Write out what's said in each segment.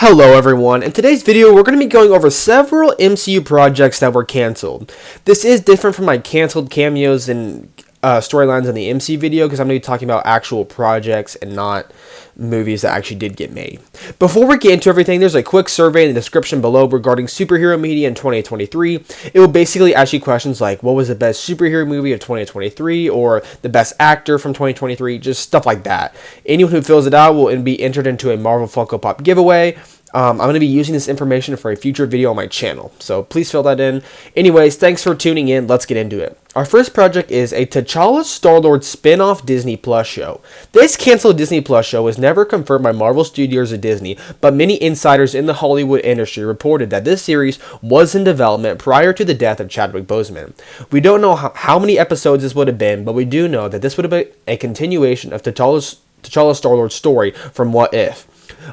Hello everyone, in today's video we're going to be going over several MCU projects that were cancelled. This is different from my cancelled cameos and storylines in the MCU video because I'm going to be talking about actual projects and not movies that actually did get made. Before we get into everything, there's a quick survey in the description below regarding superhero media in 2023. It will basically ask you questions like what was the best superhero movie of 2023 or the best actor from 2023, just stuff like that. Anyone who fills it out will be entered into a Marvel Funko Pop giveaway. I'm going to be using this information for a future video on my channel, so please fill that in. Anyways, thanks for tuning in. Let's get into it. Our first project is a T'Challa StarLord spin-off Disney Plus show. This canceled Disney Plus show was never confirmed by Marvel Studios or Disney, but many insiders in the Hollywood industry reported that this series was in development prior to the death of Chadwick Boseman. We don't know how many episodes this would have been, but we do know that this would have been a continuation of T'Challa StarLord's story from What If.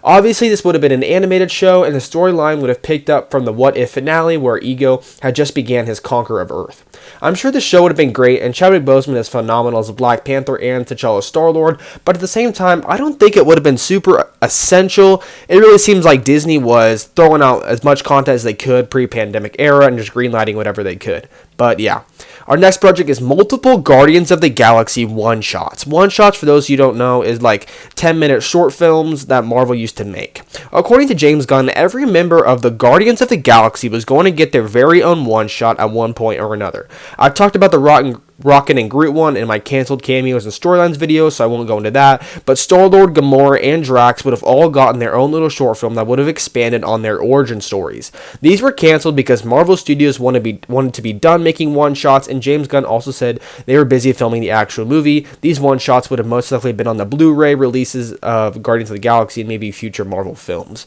Obviously, this would have been an animated show, and the storyline would have picked up from the What If finale, where Ego had just began his conquer of Earth. I'm sure the show would have been great, and Chadwick Boseman is phenomenal as Black Panther and T'Challa StarLord, but at the same time, I don't think it would have been super essential. It really seems like Disney was throwing out as much content as they could pre-pandemic era and just greenlighting whatever they could. But yeah. Our next project is multiple Guardians of the Galaxy one-shots. One-shots, for those you don't know, is like 10-minute short films that Marvel used to make. According to James Gunn, every member of the Guardians of the Galaxy was going to get their very own one-shot at one point or another. I've talked about the Rocket and Groot one in my canceled cameos and storylines video, so I won't go into that, but StarLord, Gamora, and Drax would have all gotten their own little short film that would have expanded on their origin stories. These were canceled because Marvel Studios wanted to be done making one-shots, and James Gunn also said they were busy filming the actual movie. These one-shots would have most likely been on the Blu-ray releases of Guardians of the Galaxy and maybe future Marvel films.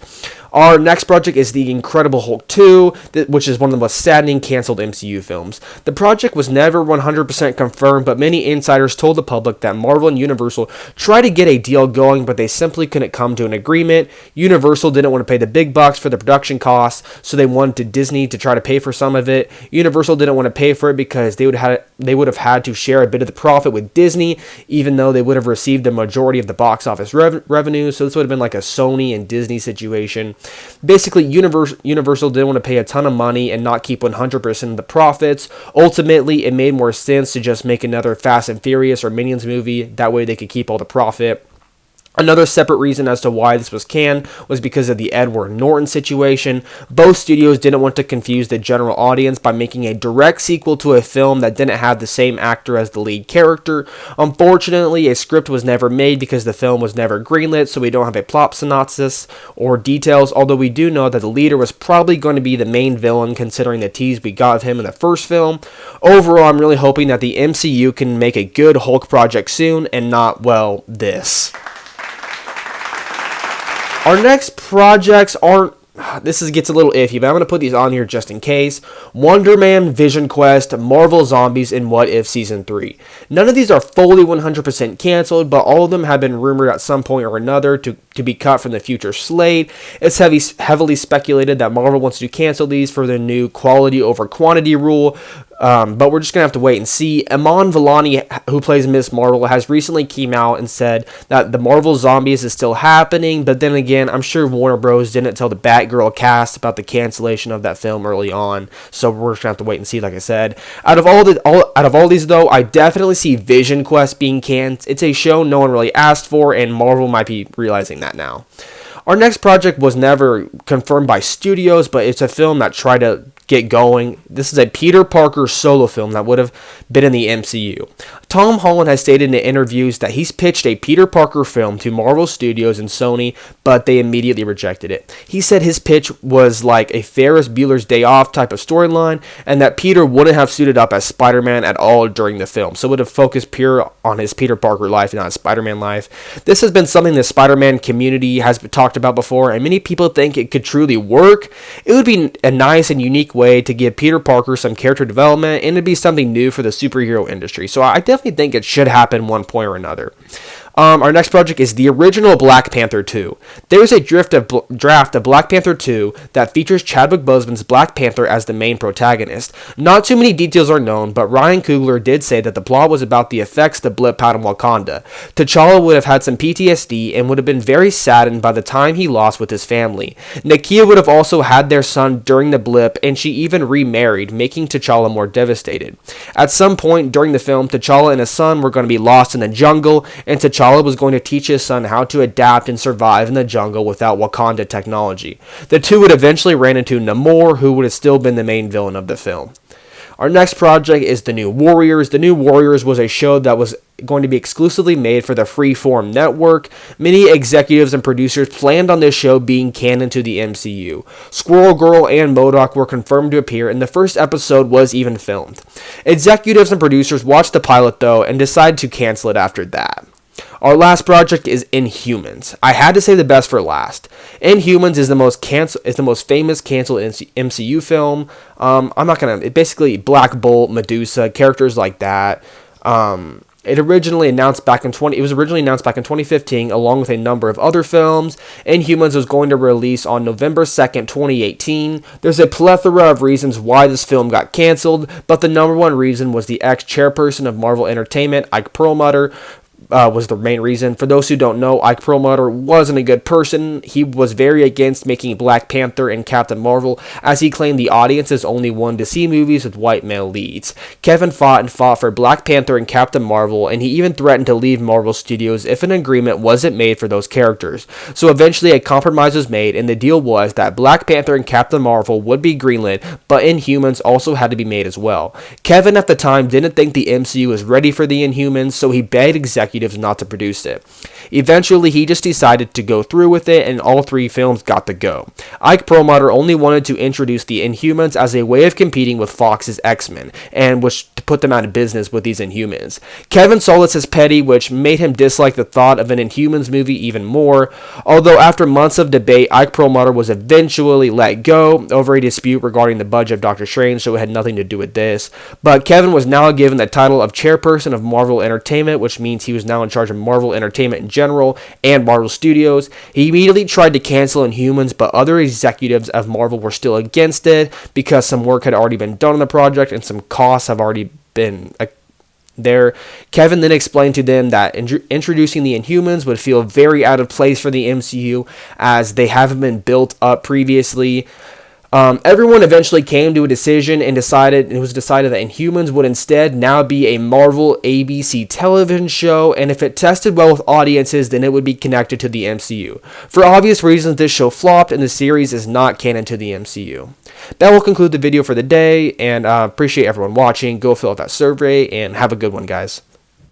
Our next project is The Incredible Hulk 2, which is one of the most saddening canceled MCU films. The project was never 100% confirmed, but many insiders told the public that Marvel and Universal tried to get a deal going, but they simply couldn't come to an agreement. Universal didn't want to pay the big bucks for the production costs, so they wanted Disney to try to pay for some of it. Universal didn't want to pay for it because they would have had to share a bit of the profit with Disney, even though they would have received the majority of the box office revenue, so this would have been like a Sony and Disney situation. Basically, Universal didn't want to pay a ton of money and not keep 100% of the profits. Ultimately, it made more sense to just make another Fast and Furious or Minions movie. That way they could keep all the profit. Another separate reason as to why this was canned was because of the Edward Norton situation. Both studios didn't want to confuse the general audience by making a direct sequel to a film that didn't have the same actor as the lead character. Unfortunately, a script was never made because the film was never greenlit, so we don't have a plot synopsis or details, although we do know that the leader was probably going to be the main villain considering the tease we got of him in the first film. Overall, I'm really hoping that the MCU can make a good Hulk project soon and not, well, this. Our next projects aren't, gets a little iffy, but I'm going to put these on here just in case. Wonder Man, Vision Quest, Marvel Zombies, and What If Season 3. None of these are fully 100% canceled, but all of them have been rumored at some point or another to be cut from the future slate. It's heavily speculated that Marvel wants to cancel these for their new quality over quantity rule, but we're just going to have to wait and see. Iman Vellani, who plays Miss Marvel, has recently came out and said that the Marvel Zombies is still happening, but then again, I'm sure Warner Bros. Didn't tell the Batgirl cast about the cancellation of that film early on, so we're just going to have to wait and see, like I said. Out of all these, though, I definitely see Vision Quest being canned. It's a show no one really asked for, and Marvel might be realizing that now. Our next project was never confirmed by studios, but it's a film that tried to get going. This is a Peter Parker solo film that would have been in the MCU. Tom Holland has stated in interviews that he's pitched a Peter Parker film to Marvel Studios and Sony, but they immediately rejected it. He said his pitch was like a Ferris Bueller's Day Off type of storyline, and that Peter wouldn't have suited up as Spider-Man at all during the film, so it would have focused pure on his Peter Parker life and not his Spider-Man life. This has been something the Spider-Man community has talked about before, and many people think it could truly work. It would be a nice and unique way to give Peter Parker some character development, and it'd be something new for the superhero industry. So I definitely think it should happen one point or another. Our next project is the original Black Panther 2. There is a draft of Black Panther 2 that features Chadwick Boseman's Black Panther as the main protagonist. Not too many details are known, but Ryan Coogler did say that the plot was about the effects the blip had on Wakanda. T'Challa would have had some PTSD and would have been very saddened by the time he lost with his family. Nakia would have also had their son during the blip, and she even remarried, making T'Challa more devastated. At some point during the film, T'Challa and his son were going to be lost in the jungle, and T'Challa was going to teach his son how to adapt and survive in the jungle without Wakanda technology. The two would eventually ran into Namor, who would have still been the main villain of the film. Our next project is The New Warriors. The New Warriors was a show that was going to be exclusively made for the Freeform network. Many executives and producers planned on this show being canon to the MCU. Squirrel Girl and MODOK were confirmed to appear, and the first episode was even filmed. Executives and producers watched the pilot though and decided to cancel it after that. Our last project is Inhumans. I had to say the best for last. Inhumans is the most famous canceled MCU film. Basically Black Bolt, Medusa, characters like that. It was originally announced back in 2015, along with a number of other films. Inhumans was going to release on November 2nd, 2018. There's a plethora of reasons why this film got canceled, but the number one reason was the ex-chairperson of Marvel Entertainment, Ike Perlmutter, was the main reason. For those who don't know, Ike Perlmutter wasn't a good person. He was very against making Black Panther and Captain Marvel, as he claimed the audiences only wanted to see movies with white male leads. Kevin fought for Black Panther and Captain Marvel, and he even threatened to leave Marvel Studios if an agreement wasn't made for those characters. So eventually a compromise was made, and the deal was that Black Panther and Captain Marvel would be greenlit, but Inhumans also had to be made as well. Kevin at the time didn't think the MCU was ready for the Inhumans, so he begged executives not to produce it. Eventually, he just decided to go through with it, and all three films got to go. Ike Perlmutter only wanted to introduce the Inhumans as a way of competing with Fox's X-Men, and which to put them out of business with these Inhumans. Kevin saw this as petty, which made him dislike the thought of an Inhumans movie even more, although after months of debate, Ike Perlmutter was eventually let go over a dispute regarding the budget of Doctor Strange, so it had nothing to do with this. But Kevin was now given the title of chairperson of Marvel Entertainment, which means he was now in charge of Marvel Entertainment in general and Marvel Studios. He immediately tried to cancel Inhumans, but other executives of Marvel were still against it because some work had already been done on the project and some costs have already been there. Kevin then explained to them that introducing the Inhumans would feel very out of place for the MCU as they haven't been built up previously. Everyone eventually came to a decision and it was decided that Inhumans would instead now be a Marvel ABC television show, and if it tested well with audiences, then it would be connected to the MCU. For obvious reasons, this show flopped, and the series is not canon to the MCU. That will conclude the video for the day, and appreciate everyone watching. Go fill out that survey, and have a good one, guys.